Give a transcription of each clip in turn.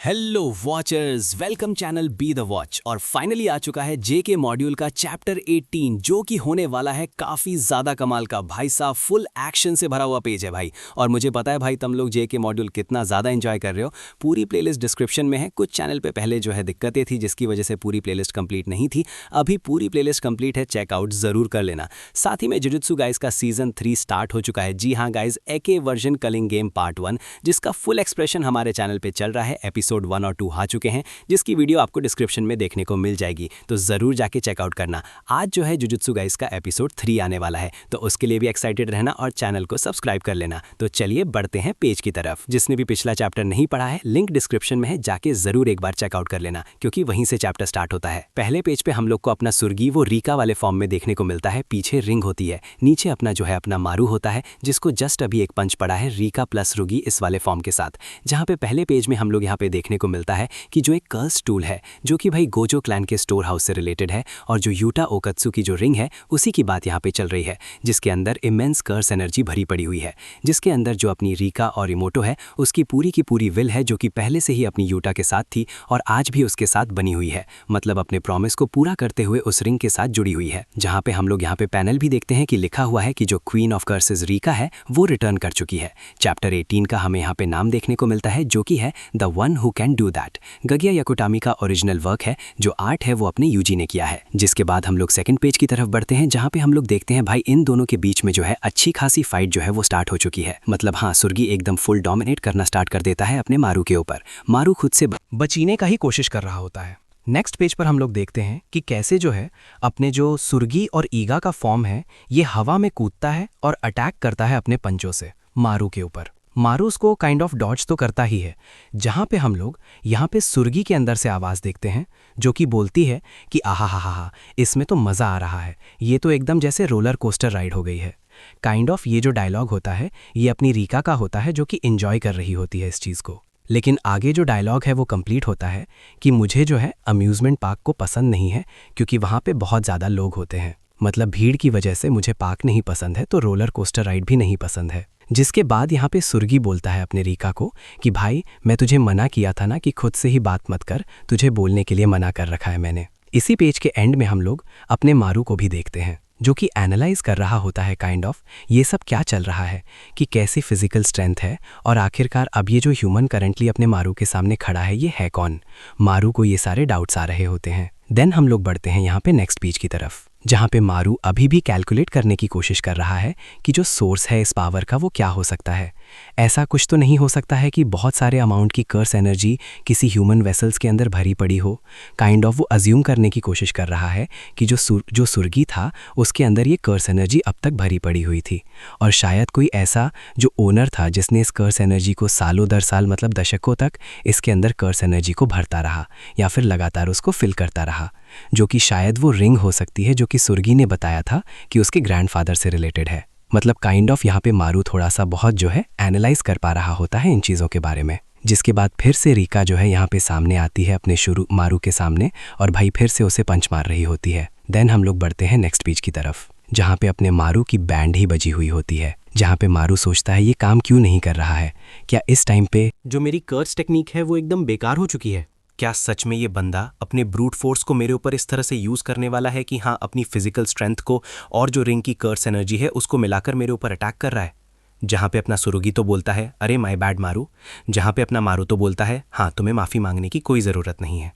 Hello watchers, welcome channel be the watch. और finally आ चुका है जेके मॉड्यूल का चैप्टर 18, जो कि होने वाला है काफ़ी ज़्यादा कमाल का। भाई साहब, फुल एक्शन से भरा हुआ पेज है भाई। और मुझे पता है भाई, तुम लोग जेके मॉड्यूल कितना ज़्यादा एंजॉय कर रहे हो। पूरी प्लेलिस्ट डिस्क्रिप्शन में है। कुछ चैनल पे पहले जो है दिक्कतें थी, जिसकी वजह से पूरी प्लेलिस्ट कंप्लीट नहीं थी। अभी पूरी प्लेलिस्ट कंप्लीट है, चेकआउट ज़रूर कर लेना। साथ ही में जुजुत्सु गाइस का सीजन 3 स्टार्ट हो चुका है। जी हाँ गाइज, एके वर्जन कलिंग गेम पार्ट 1, जिसका फुल एक्सप्रेशन हमारे चैनल पर चल रहा है। एपिसोड 1 और 2 चुके हैं, जिसकी वीडियो आपको डिस्क्रिप्शन में देखने को मिल जाएगी, तो जरूर जाके चेकआउट करना। आज जो है जुजुत्सु गाइस का एपिसोड 3 आने वाला है, तो उसके लिए भी एक्साइटेड रहना और चैनल को सब्सक्राइब कर लेना। तो चलिए बढ़ते हैं पेज की तरफ। जिसने भी पिछला चैप्टर नहीं पढ़ा है, लिंक डिस्क्रिप्शन में है, जाके जरूर एक बार चेकआउट कर लेना, क्योंकि वहीं से चैप्टर स्टार्ट होता है। पहले पेज पे हम लोग को अपना सुर्गी वो रीका वाले फॉर्म में देखने को मिलता है। पीछे रिंग होती है, नीचे अपना जो है अपना मारू होता है, जिसको जस्ट अभी एक पंच पड़ा है रीका प्लस रुगी इस वाले फॉर्म के साथ। जहाँ पे पहले पेज में हम लोग यहाँ पे देखने को मिलता है कि जो एक कर्स टूल है, जो कि भाई गोजो क्लैन के स्टोर हाउस से रिलेटेड है, और जो यूटा ओकत्सु की जो रिंग है उसी की बात यहाँ पे चल रही है, जिसके अंदर इमेंस कर्स एनर्जी भरी पड़ी हुई है। जिसके अंदर जो अपनी रीका और इमोटो है, उसकी पूरी की पूरी विल है, जो कि पहले से ही अपनी यूटा के साथ थी और आज भी उसके साथ बनी हुई है। मतलब अपने प्रॉमिस को पूरा करते हुए उस रिंग के साथ जुड़ी हुई है। जहाँ पे हम लोग यहाँ पे पैनल भी देखते हैं कि लिखा हुआ है कि जो क्वीन ऑफ कर्सेस रीका है, वो रिटर्न कर चुकी है। चैप्टर 18 का हमें यहाँ पे नाम देखने को मिलता है, जो कि है the one who can do that. गगिया याकुटामी का ओरिजिनल वर्क है। जो आर्ट है वो अपने यूजी ने किया है। जिसके बाद हम लोग सेकंड पेज की तरफ बढ़ते हैं, जहां पे हम लोग देखते हैं भाई इन दोनों के बीच में जो है अच्छी खासी फाइट जो है वो स्टार्ट हो चुकी है। मतलब हाँ, सुर्गी एकदम फुल डोमिनेट करना स्टार्ट कर देता है अपने मारू के ऊपर। मारू खुद से बचीने का ही कोशिश कर रहा होता है। नेक्स्ट पेज पर हम लोग देखते हैं कि कैसे जो है अपने जो सुर्गी और ईगा का फॉर्म है, ये हवा में कूदता है और अटैक करता है अपने पंचों से मारू के ऊपर। मारू उसको काइंड ऑफ डॉज तो करता ही है। जहां पे हम लोग यहाँ पे सुर्गी के अंदर से आवाज़ देखते हैं, जो कि बोलती है कि आहा हा हा हा, इसमें तो मज़ा आ रहा है, ये तो एकदम जैसे रोलर कोस्टर राइड हो गई है। काइंड ऑफ ये जो डायलॉग होता है, ये अपनी रीका का होता है, जो कि इंजॉय कर रही होती है इस चीज़ को। लेकिन आगे जो डायलॉग है वो कंप्लीट होता है कि मुझे जो है अम्यूज़मेंट पार्क को पसंद नहीं है, क्योंकि वहाँ पे बहुत ज़्यादा लोग होते हैं। मतलब भीड़ की वजह से मुझे पार्क नहीं पसंद है, तो रोलर कोस्टर राइड भी नहीं पसंद है। जिसके बाद यहाँ पे सुर्गी बोलता है अपने रीका को कि भाई, मैं तुझे मना किया था ना कि खुद से ही बात मत कर, तुझे बोलने के लिए मना कर रखा है मैंने। इसी पेज के एंड में हम लोग अपने मारू को भी देखते हैं, जो कि एनालाइज कर रहा होता है काइंड ऑफ ये सब क्या चल रहा है, कि कैसी फिजिकल स्ट्रेंथ है, और आखिरकार अब ये जो ह्यूमन करंटली अपने मारू के सामने खड़ा है, ये है कौन। मारू को ये सारे डाउट्स आ रहे होते हैं। देन हम लोग बढ़ते हैं यहाँ पे नेक्स्ट पेज की तरफ, जहाँ पे मारू अभी भी कैलकुलेट करने की कोशिश कर रहा है कि जो सोर्स है इस पावर का वो क्या हो सकता है। ऐसा कुछ तो नहीं हो सकता है कि बहुत सारे अमाउंट की कर्स एनर्जी किसी ह्यूमन वेसल्स के अंदर भरी पड़ी हो। काइंड ऑफ वो अज्यूम करने की कोशिश कर रहा है कि जो सुर्गी था उसके अंदर ये कर्स एनर्जी अब तक भरी पड़ी हुई थी, और शायद कोई ऐसा जो ओनर था जिसने इस कर्स एनर्जी को सालों दर साल, मतलब दशकों तक इसके अंदर कर्स एनर्जी को भरता रहा, या फिर लगातार उसको फिल करता रहा, जो कि शायद वो रिंग हो सकती है, जो कि सुर्गी ने बताया था कि उसके ग्रैंडफादर से रिलेटेड है। मतलब काइंड ऑफ यहाँ पे मारू थोड़ा सा बहुत जो है एनालाइज कर पा रहा होता है इन चीज़ों के बारे में। जिसके बाद फिर से रीका जो है यहाँ पे सामने आती है अपने मारू के सामने, और भाई फिर से उसे पंच मार रही होती है। देन हम लोग बढ़ते हैं नेक्स्ट पेज की तरफ, जहाँ पे अपने मारू की बैंड ही बजी हुई होती है। जहाँ पे मारू सोचता है ये काम क्यों नहीं कर रहा है, क्या इस टाइम पे जो मेरी कर्स टेक्निक है वो एकदम बेकार हो चुकी है। क्या सच में ये बंदा अपने ब्रूट फोर्स को मेरे ऊपर इस तरह से यूज़ करने वाला है कि हाँ, अपनी फिजिकल स्ट्रेंथ को और जो रिंग की कर्स एनर्जी है उसको मिलाकर मेरे ऊपर अटैक कर रहा है। जहाँ पे अपना सुरुगी तो बोलता है अरे माय बैड मारू, जहाँ पे अपना मारू तो बोलता है हाँ, तुम्हें माफ़ी मांगने की कोई ज़रूरत नहीं है।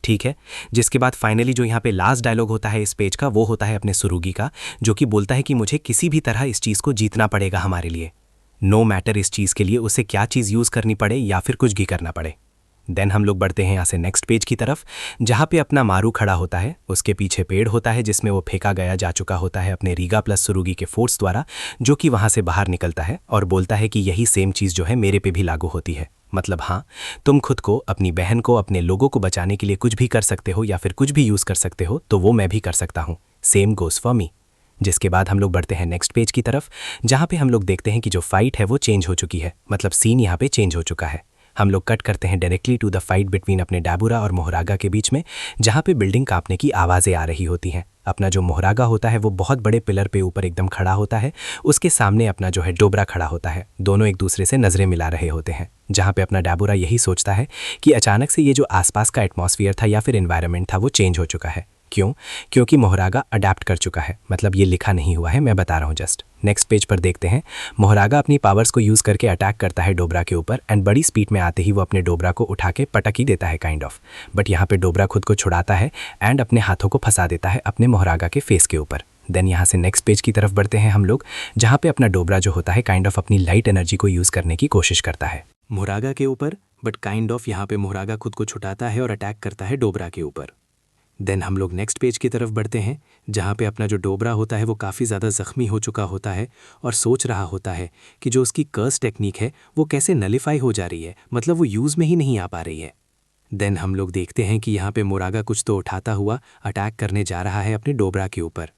ठीक है। जिसके बाद फाइनली जो यहाँ पे लास्ट डायलॉग होता है इस पेज का, वो होता है अपने सुरुगी का, जो कि बोलता है कि मुझे किसी भी तरह इस चीज़ को जीतना पड़ेगा हमारे लिए। नो मैटर इस चीज़ के लिए उसे क्या चीज़ यूज़ करनी पड़े या फिर कुछ भी करना पड़े। देन हम लोग बढ़ते हैं यहाँ से नेक्स्ट पेज की तरफ, जहाँ पे अपना मारू खड़ा होता है। उसके पीछे पेड़ होता है जिसमें वो फेंका गया जा चुका होता है अपने रीगा प्लस सुरुगी के फोर्स द्वारा, जो कि वहाँ से बाहर निकलता है और बोलता है कि यही सेम चीज़ जो है मेरे पे भी लागू होती है। मतलब हाँ, तुम खुद को, अपनी बहन को, अपने लोगों को बचाने के लिए कुछ भी कर सकते हो या फिर कुछ भी यूज़ कर सकते हो, तो वो मैं भी कर सकता हूँ। Same goes for me. जिसके बाद हम लोग बढ़ते हैं नेक्स्ट पेज की तरफ, जहाँ पे हम लोग देखते हैं कि जो फाइट है वो चेंज हो चुकी है। मतलब सीन यहाँ पे चेंज हो चुका है। हम लोग कट करते हैं directly to the fight between अपने डाबुरा और मोहरागा के बीच में, जहाँ पे बिल्डिंग कांपने की आवाज़ें आ रही होती हैं। अपना जो मोहरागा होता है वो बहुत बड़े पिलर पे ऊपर एकदम खड़ा होता है, उसके सामने अपना जो है डोबरा खड़ा होता है। दोनों एक दूसरे से नज़रें मिला रहे होते हैं, जहाँ पे अपना डैबोरा यही सोचता है कि अचानक से ये जो आसपास का एटमॉस्फेयर था या फिर एनवायरनमेंट था वो चेंज हो चुका है। क्यों? क्योंकि मोहरागा अडेप्ट कर चुका है। मतलब ये लिखा नहीं हुआ है, मैं बता रहा हूँ जस्ट। नेक्स्ट पेज पर देखते हैं, मोहरागा अपनी पावर्स को यूज़ करके अटैक करता है डोबरा के ऊपर एंड बड़ी स्पीड में आते ही वो अपने डोबरा को उठा के पटक ही देता है काइंड ऑफ। बट यहाँ पे डोबरा खुद को छुड़ाता है एंड अपने हाथों को फंसा देता है अपने मोहरागा के फेस के ऊपर। देन यहाँ से नेक्स्ट पेज की तरफ बढ़ते हैं हम लोग, जहाँ पे अपना डोबरा जो होता है काइंड ऑफ अपनी लाइट एनर्जी को यूज़ करने की कोशिश करता है मोहरागा के ऊपर, बट काइंड ऑफ यहाँ पे मोहरागा खुद को छुटाता है और अटैक करता है डोबरा के ऊपर। देन हम लोग नेक्स्ट पेज की तरफ बढ़ते हैं, जहाँ पे अपना जो डोबरा होता है वो काफ़ी ज़्यादा ज़ख्मी हो चुका होता है और सोच रहा होता है कि जो उसकी कर्स टेक्निक है वो कैसे नलिफाई हो जा रही है, मतलब वो यूज़ में ही नहीं आ पा रही है। देन हम लोग देखते हैं कि यहाँ पे मोहरागा कुछ तो उठाता हुआ अटैक करने जा रहा है अपने डोबरा के ऊपर।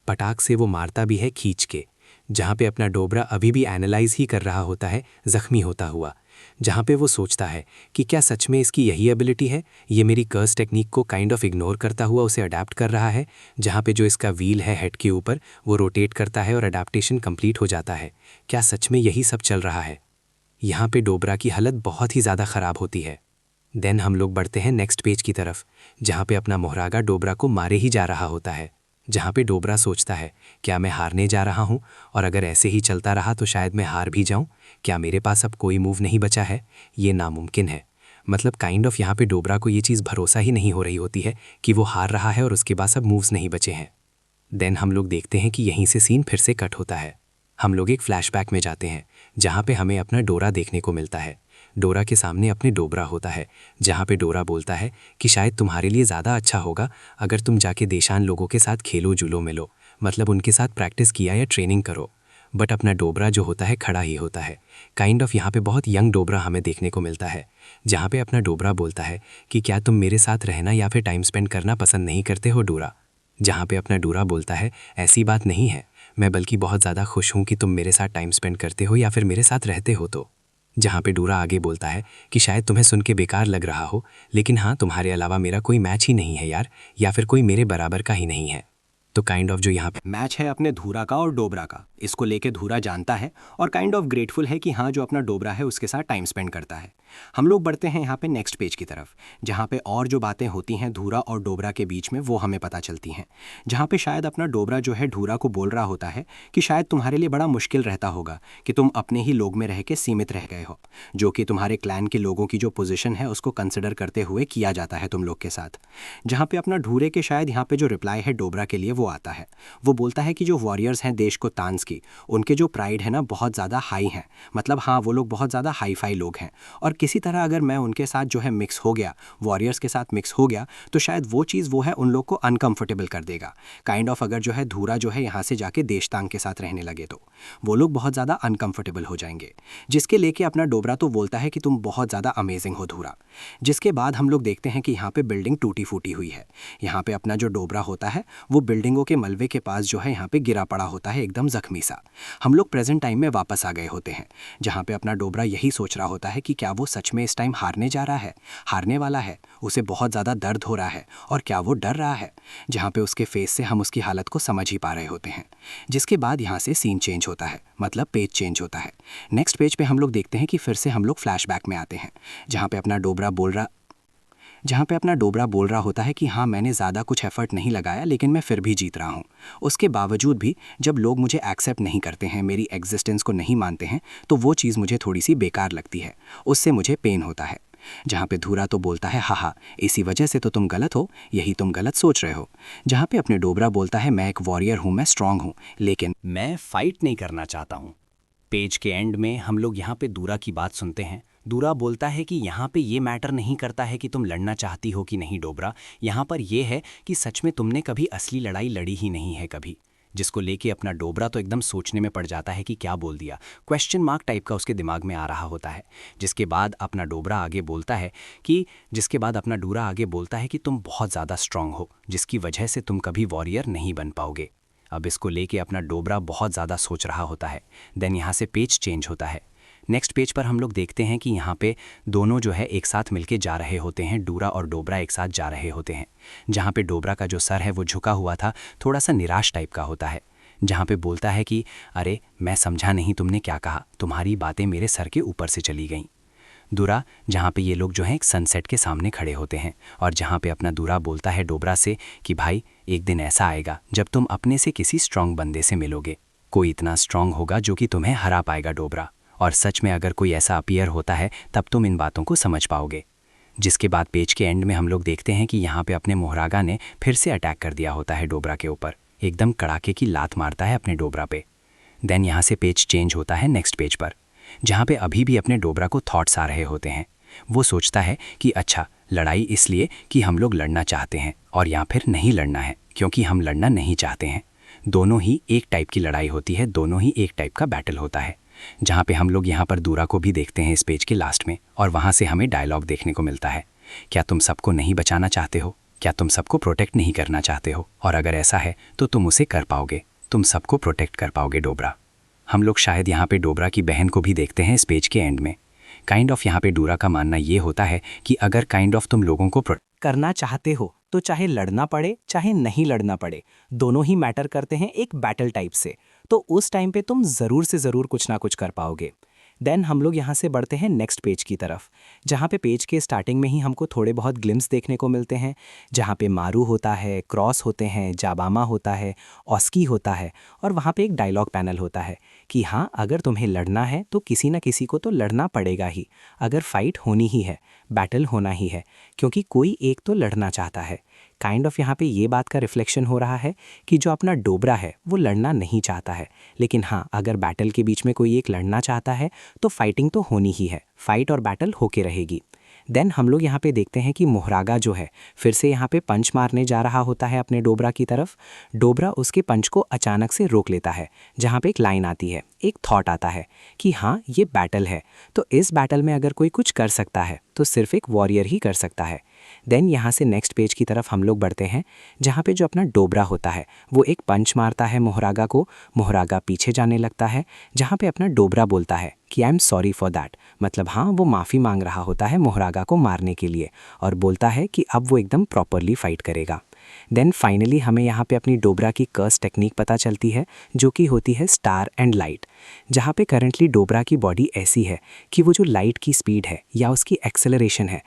पटाख से वो मारता भी है खींच के, जहाँ पे अपना डोबरा अभी भी एनालाइज ही कर रहा होता है ज़ख्मी होता हुआ, जहाँ पे वो सोचता है कि क्या सच में इसकी यही एबिलिटी है, ये मेरी कर्स टेक्निक को काइंड ऑफ इग्नोर करता हुआ उसे अडेप्ट कर रहा है। जहाँ पे जो इसका व्हील है हेड के ऊपर वो रोटेट करता है और अडेप्टेशन कंप्लीट हो जाता है। क्या सच में यही सब चल रहा है? यहाँ पे डोबरा की हालत बहुत ही ज़्यादा ख़राब होती है। देन हम लोग बढ़ते हैं नेक्स्ट पेज की तरफ, जहाँ पे अपना मोहरागा डोबरा को मारे ही जा रहा होता है, जहाँ पे डोबरा सोचता है क्या मैं हारने जा रहा हूँ, और अगर ऐसे ही चलता रहा तो शायद मैं हार भी जाऊँ। क्या मेरे पास अब कोई मूव नहीं बचा है? ये नामुमकिन है। मतलब काइंड ऑफ यहाँ पे डोबरा को ये चीज़ भरोसा ही नहीं हो रही होती है कि वो हार रहा है और उसके पास अब मूव्स नहीं बचे हैं। देन हम लोग देखते हैं कि यहीं से सीन फिर से कट होता है। हम लोग एक फ्लैशबैक में जाते हैं, जहाँ पे हमें अपना डोरा देखने को मिलता है। डोरा के सामने अपने डोबरा होता है, जहाँ पे डोरा बोलता है कि शायद तुम्हारे लिए ज़्यादा अच्छा होगा अगर तुम जाके देशान लोगों के साथ खेलो जुलो मिलो, मतलब उनके साथ प्रैक्टिस किया या ट्रेनिंग करो। बट अपना डोबरा जो होता है खड़ा ही होता है। काइंड ऑफ यहाँ पे बहुत यंग डोबरा हमें देखने को मिलता है, जहाँ पे अपना डोबरा बोलता है कि क्या तुम मेरे साथ रहना या फिर टाइम स्पेंड करना पसंद नहीं करते हो डोरा? जहाँ पे अपना डोरा बोलता है ऐसी बात नहीं है, मैं बल्कि बहुत ज़्यादा खुश हूँ कि तुम मेरे साथ टाइम स्पेंड करते हो या फिर मेरे साथ रहते हो। तो जहाँ पे डोरा आगे बोलता है कि शायद तुम्हें सुन के बेकार लग रहा हो, लेकिन हाँ, तुम्हारे अलावा मेरा कोई मैच ही नहीं है यार, या फिर कोई मेरे बराबर का ही नहीं है। तो काइंड ऑफ जो यहाँ पे मैच है अपने धूरा का और डोबरा का, इसको लेके धूरा जानता है और काइंड ऑफ ग्रेटफुल है कि हाँ, जो अपना डोबरा है उसके साथ टाइम स्पेंड करता है। हम लोग बढ़ते हैं यहाँ पे नेक्स्ट पेज की तरफ, जहाँ पे और जो बातें होती हैं धूरा और डोबरा के बीच में वो हमें पता चलती हैं। जहाँ पे शायद अपना डोबरा जो है धूरा को बोल रहा होता है कि शायद तुम्हारे लिए बड़ा मुश्किल रहता होगा कि तुम अपने ही लोग में रह के सीमित रह गए हो, जो कि तुम्हारे क्लैन के लोगों की जो पोजीशन है उसको कंसिडर करते हुए किया जाता है तुम लोग के साथ। जहाँ पे अपना ढूरे के शायद यहाँ पे जो रिप्लाई है डोबरा के लिए वो आता है। वो बोलता है कि जो वॉरियर्स हैं देश को तांस की, उनके जो प्राइड है ना बहुत ज़्यादा हाई हैं, मतलब हाँ वो लोग बहुत ज़्यादा हाई फाई लोग हैं, और किसी तरह अगर मैं उनके साथ जो है मिक्स हो गया, वॉरियर्स के साथ मिक्स हो गया, तो शायद वो चीज़ वो है उन लोग को अनकंफर्टेबल कर देगा। काइंड ऑफ अगर जो है धूरा जो है यहाँ से जाके देशतांग के साथ रहने लगे तो वो लोग बहुत ज़्यादा अनकंफर्टेबल हो जाएंगे, जिसके लेके अपना डोबरा तो बोलता है कि तुम बहुत ज़्यादा अमेजिंग हो धूरा। जिसके बाद हम लोग देखते हैं कि यहाँ पे बिल्डिंग टूटी फूटी हुई है। यहाँ पे अपना जो डोबरा होता है वो बिल्डिंगों के मलबे के पास जो है यहाँ पे गिरा पड़ा होता है एकदम जख्मी सा। हम लोग प्रेजेंट टाइम में वापस आ गए होते हैं, जहाँ पे अपना डोबरा यही सोच रहा होता है कि क्या वो सच में इस टाइम हारने जा रहा है, हारने वाला है, उसे बहुत ज़्यादा दर्द हो रहा है और क्या वो डर रहा है। जहाँ पे उसके फेस से हम उसकी हालत को समझ ही पा रहे होते हैं। जिसके बाद यहाँ से सीन चेंज होता है, मतलब पेज चेंज होता है। नेक्स्ट पेज पे हम लोग देखते हैं कि फिर से हम लोग फ्लैशबैक में आते हैं, जहाँ पे अपना डोबरा बोल रहा होता है कि हाँ, मैंने ज़्यादा कुछ एफर्ट नहीं लगाया लेकिन मैं फिर भी जीत रहा हूँ। उसके बावजूद भी जब लोग मुझे एक्सेप्ट नहीं करते हैं, मेरी एग्जिस्टेंस को नहीं मानते हैं, तो वो चीज़ मुझे थोड़ी सी बेकार लगती है, उससे मुझे पेन होता है। जहाँ पे धूरा तो बोलता है हाँ, इसी वजह से तो तुम गलत हो, यही तुम गलत सोच रहे हो। जहाँ पे अपने डोबरा बोलता है मैं एक वॉरियर हूँ, मैं स्ट्रांग हूँ, लेकिन मैं फाइट नहीं करना चाहता हूँ। पेज के एंड में हम लोग यहाँ पे दूरा की बात सुनते हैं। दूरा बोलता है कि यहाँ पे ये मैटर नहीं करता है कि तुम लड़ना चाहती हो कि नहीं डोबरा, यहाँ पर यह है कि सच में तुमने कभी असली लड़ाई लड़ी ही नहीं है कभी। जिसको लेके अपना डोबरा तो एकदम सोचने में पड़ जाता है कि क्या बोल दिया, क्वेश्चन मार्क टाइप का उसके दिमाग में आ रहा होता है। जिसके बाद अपना डोबरा आगे बोलता है कि तुम बहुत ज़्यादा स्ट्रांग हो, जिसकी वजह से तुम कभी वॉरियर नहीं बन पाओगे। अब इसको लेके अपना डोबरा बहुत ज़्यादा सोच रहा होता है। देन यहाँ से पेज चेंज होता है। नेक्स्ट पेज पर हम लोग देखते हैं कि यहाँ पे दोनों जो है एक साथ मिलके जा रहे होते हैं, डूरा और डोबरा एक साथ जा रहे होते हैं। जहाँ पे डोबरा का जो सर है वो झुका हुआ था, थोड़ा सा निराश टाइप का होता है, जहाँ पे बोलता है कि अरे मैं समझा नहीं तुमने क्या कहा, तुम्हारी बातें मेरे सर के ऊपर से चली गईं। दूरा, जहाँ पे ये लोग जो हैं एक सनसेट के सामने खड़े होते हैं और जहाँ पे अपना दूरा बोलता है डोबरा से कि भाई एक दिन ऐसा आएगा जब तुम अपने से किसी स्ट्रांग बंदे से मिलोगे, कोई इतना स्ट्रांग होगा जो कि तुम्हें हरा पाएगा डोबरा, और सच में अगर कोई ऐसा अपीयर होता है तब तुम इन बातों को समझ पाओगे। जिसके बाद पेज के एंड में हम लोग देखते हैं कि यहाँ पे अपने मोहरागा ने फिर से अटैक कर दिया होता है डोबरा के ऊपर, एकदम कड़ाके की लात मारता है अपने डोबरा पे। देन यहाँ से पेज चेंज होता है नेक्स्ट पेज पर, जहाँ पे अभी भी अपने डोबरा को थॉट्स आ रहे होते हैं। वो सोचता है कि अच्छा, लड़ाई इसलिए कि हम लोग लड़ना चाहते हैं और या फिर नहीं लड़ना है क्योंकि हम लड़ना नहीं चाहते हैं। दोनों ही एक टाइप की लड़ाई होती है, दोनों ही एक टाइप का बैटल होता है। जहाँ पे हम लोग यहाँ पर दूरा को भी देखते हैं इस पेज के लास्ट में, और वहाँ से हमें डायलॉग देखने को मिलता है, क्या तुम सबको नहीं बचाना चाहते हो, क्या तुम सबको प्रोटेक्ट नहीं करना चाहते हो, और अगर ऐसा है तो तुम उसे कर पाओगे, तुम सबको प्रोटेक्ट कर पाओगे डोबरा। हम लोग शायद यहाँ पे डोबरा की बहन को भी देखते हैं इस पेज के एंड में। काइंड ऑफ यहाँ पे डूरा का मानना ये होता है कि अगर काइंड ऑफ तुम लोगों को करना चाहते हो तो चाहे लड़ना पड़े चाहे नहीं लड़ना पड़े, दोनों ही मैटर करते हैं एक बैटल टाइप से, तो उस टाइम पे तुम ज़रूर से ज़रूर कुछ ना कुछ कर पाओगे। देन हम लोग यहाँ से बढ़ते हैं नेक्स्ट पेज की तरफ, जहाँ पे पेज के स्टार्टिंग में ही हमको थोड़े बहुत ग्लिम्स देखने को मिलते हैं, जहाँ पे मारू होता है, क्रॉस होते हैं, जाबामा होता है, ऑस्की होता है, और वहाँ पे एक डायलॉग पैनल होता है कि हाँ, अगर तुम्हें लड़ना है तो किसी ना किसी को तो लड़ना पड़ेगा ही, अगर फाइट होनी ही है, बैटल होना ही है, क्योंकि कोई एक तो लड़ना चाहता है। काइंड ऑफ यहाँ पे ये बात का रिफ्लेक्शन हो रहा है कि जो अपना डोबरा है वो लड़ना नहीं चाहता है, लेकिन हाँ, अगर बैटल के बीच में कोई एक लड़ना चाहता है तो फाइटिंग तो होनी ही है, फाइट और बैटल होके रहेगी। देन हम लोग यहाँ पे देखते हैं कि मोहरागा जो है फिर से यहाँ पे पंच मारने जा रहा होता है अपने डोबरा की तरफ। डोबरा उसके पंच को अचानक से रोक लेता है, जहाँ पे एक लाइन आती है, एक थॉट आता है कि हाँ, ये बैटल है, तो इस बैटल में अगर कोई कुछ कर सकता है तो सिर्फ एक वॉरियर ही कर सकता है। देन यहाँ से नेक्स्ट पेज की तरफ हम लोग बढ़ते हैं, जहाँ पे जो अपना डोबरा होता है वो एक पंच मारता है मोहरागा को, मोहरागा पीछे जाने लगता है, जहाँ पे अपना डोबरा बोलता है कि I am sorry for that, मतलब हाँ, वो माफ़ी मांग रहा होता है मोहरागा को मारने के लिए, और बोलता है कि अब वो एकदम प्रॉपरली फाइट करेगा। देन फाइनली हमें यहाँ पे अपनी डोबरा की कर्स टेक्निक पता चलती है, जो कि होती है स्टार एंड लाइट, जहाँ पे करंटली डोबरा की बॉडी ऐसी है कि वो जो लाइट की स्पीड है या उसकी एक्सेलरेशन है